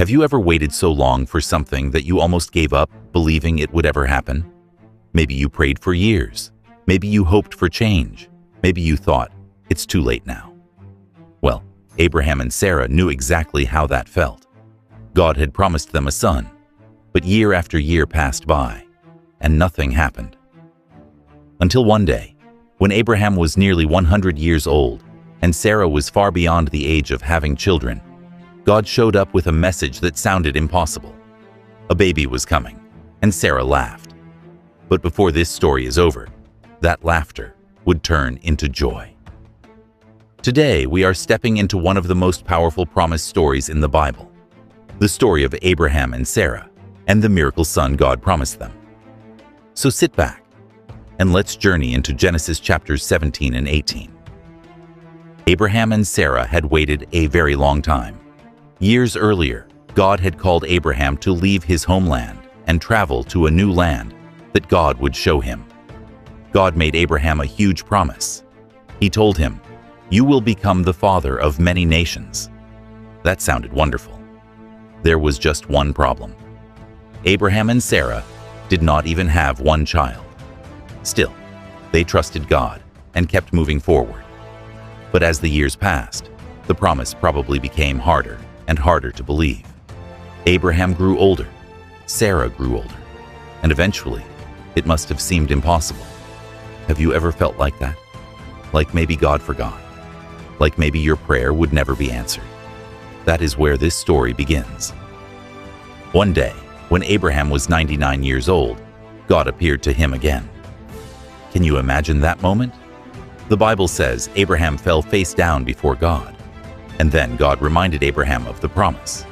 Have you ever waited so long for something that you almost gave up believing it would ever happen? Maybe you prayed for years. Maybe you hoped for change. Maybe you thought, it's too late now. Well, Abraham and Sarah knew exactly how that felt. God had promised them a son, but year after year passed by, and nothing happened. Until one day, when Abraham was nearly 100 years old, and Sarah was far beyond the age of having children, God showed up with a message that sounded impossible. A baby was coming, and Sarah laughed. But before this story is over, that laughter would turn into joy. Today, we are stepping into one of the most powerful promise stories in the Bible, the story of Abraham and Sarah, and the miracle son God promised them. So sit back, and let's journey into Genesis chapters 17 and 18. Abraham and Sarah had waited a very long time. Years earlier, God had called Abraham to leave his homeland and travel to a new land that God would show him. God made Abraham a huge promise. He told him, "You will become the father of many nations." That sounded wonderful. There was just one problem. Abraham and Sarah did not even have one child. Still, they trusted God and kept moving forward. But as the years passed, the promise probably became harder and harder to believe. Abraham grew older, Sarah grew older, and eventually, it must have seemed impossible. Have you ever felt like that? Like maybe God forgot? Like maybe your prayer would never be answered? That is where this story begins. One day, when Abraham was 99 years old, God appeared to him again. Can you imagine that moment? The Bible says Abraham fell face down before God, and then God reminded Abraham of the promise.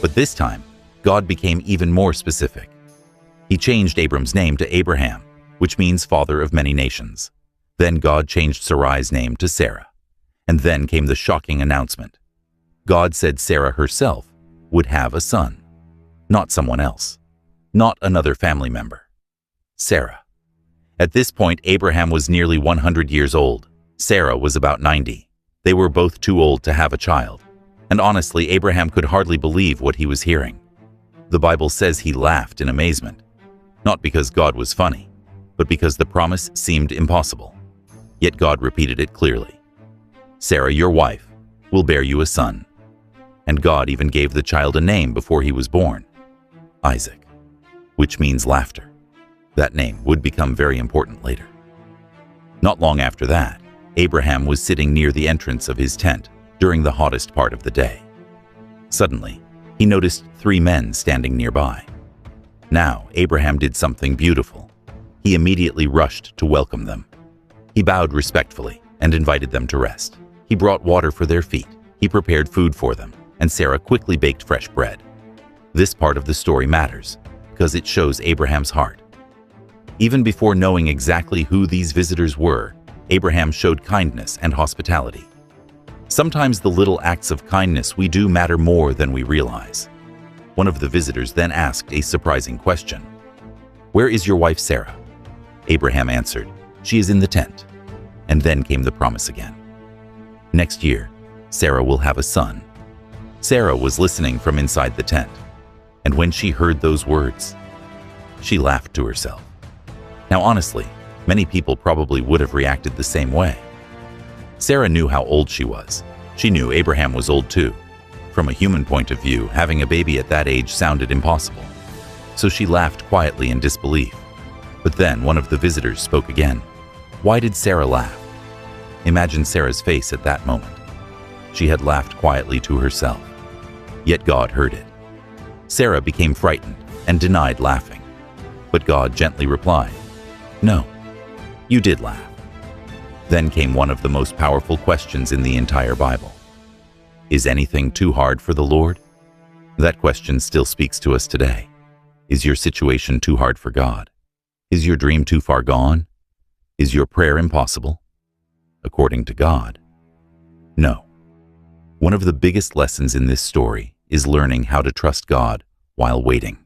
But this time, God became even more specific. He changed Abram's name to Abraham, which means father of many nations. Then God changed Sarai's name to Sarah. And then came the shocking announcement. God said Sarah herself would have a son. Not someone else. Not another family member. Sarah. At this point, Abraham was nearly 100 years old. Sarah was about 90. They were both too old to have a child. And honestly, Abraham could hardly believe what he was hearing. The Bible says he laughed in amazement. Not because God was funny, but because the promise seemed impossible. Yet God repeated it clearly. Sarah, your wife, will bear you a son. And God even gave the child a name before he was born, Isaac, which means laughter. That name would become very important later. Not long after that, Abraham was sitting near the entrance of his tent during the hottest part of the day. Suddenly, he noticed 3 men standing nearby. Now, Abraham did something beautiful. He immediately rushed to welcome them. He bowed respectfully and invited them to rest. He brought water for their feet. He prepared food for them, and Sarah quickly baked fresh bread. This part of the story matters because it shows Abraham's heart. Even before knowing exactly who these visitors were, Abraham showed kindness and hospitality. Sometimes the little acts of kindness we do matter more than we realize. One of the visitors then asked a surprising question. "Where is your wife Sarah?" Abraham answered, "She is in the tent." And then came the promise again. Next year, Sarah will have a son. Sarah was listening from inside the tent, and when she heard those words, she laughed to herself. Now honestly, many people probably would have reacted the same way. Sarah knew how old she was. She knew Abraham was old too. From a human point of view, having a baby at that age sounded impossible. So she laughed quietly in disbelief. But then one of the visitors spoke again. Why did Sarah laugh? Imagine Sarah's face at that moment. She had laughed quietly to herself. Yet God heard it. Sarah became frightened and denied laughing. But God gently replied, "No, you did laugh." Then came one of the most powerful questions in the entire Bible. Is anything too hard for the Lord? That question still speaks to us today. Is your situation too hard for God? Is your dream too far gone? Is your prayer impossible? According to God, no. One of the biggest lessons in this story is learning how to trust God while waiting.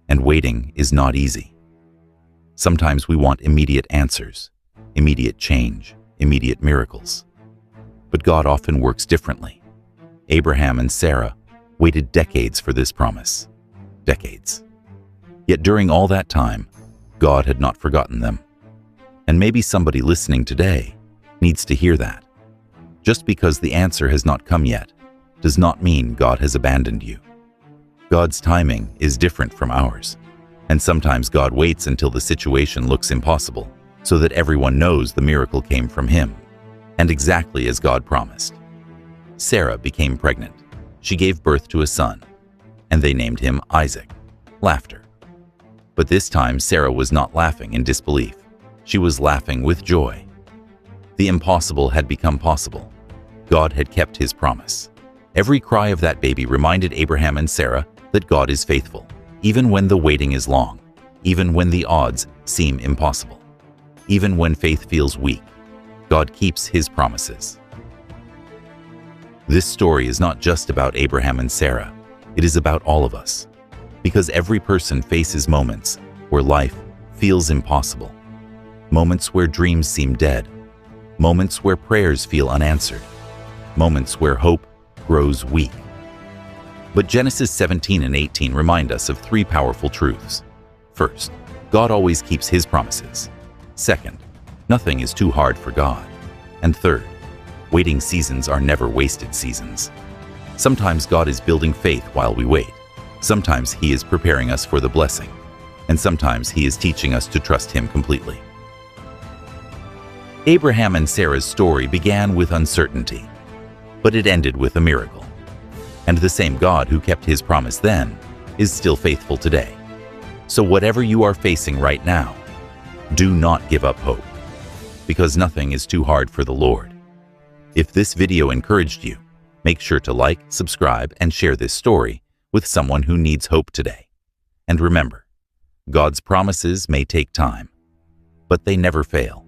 And waiting is not easy. Sometimes we want immediate answers, immediate change, immediate miracles. But God often works differently. Abraham and Sarah waited decades for this promise. Decades. Yet during all that time, God had not forgotten them. And maybe somebody listening today needs to hear that. Just because the answer has not come yet does not mean God has abandoned you. God's timing is different from ours, and sometimes God waits until the situation looks impossible so that everyone knows the miracle came from Him, and exactly as God promised. Sarah became pregnant. She gave birth to a son, and they named him Isaac. Laughter. But this time Sarah was not laughing in disbelief. She was laughing with joy. The impossible had become possible. God had kept His promise. Every cry of that baby reminded Abraham and Sarah that God is faithful, even when the waiting is long, even when the odds seem impossible, even when faith feels weak. God keeps His promises. This story is not just about Abraham and Sarah. It is about all of us, because every person faces moments where life feels impossible, moments where dreams seem dead, moments where prayers feel unanswered, moments where hope grows weak. But Genesis 17 and 18 remind us of three powerful truths. First, God always keeps His promises. Second, nothing is too hard for God. And third, waiting seasons are never wasted seasons. Sometimes God is building faith while we wait. Sometimes He is preparing us for the blessing. And sometimes He is teaching us to trust Him completely. Abraham and Sarah's story began with uncertainty, but it ended with a miracle. And the same God who kept His promise then is still faithful today. So whatever you are facing right now, do not give up hope, because nothing is too hard for the Lord. If this video encouraged you, make sure to like, subscribe, and share this story with someone who needs hope today. And remember, God's promises may take time, but they never fail.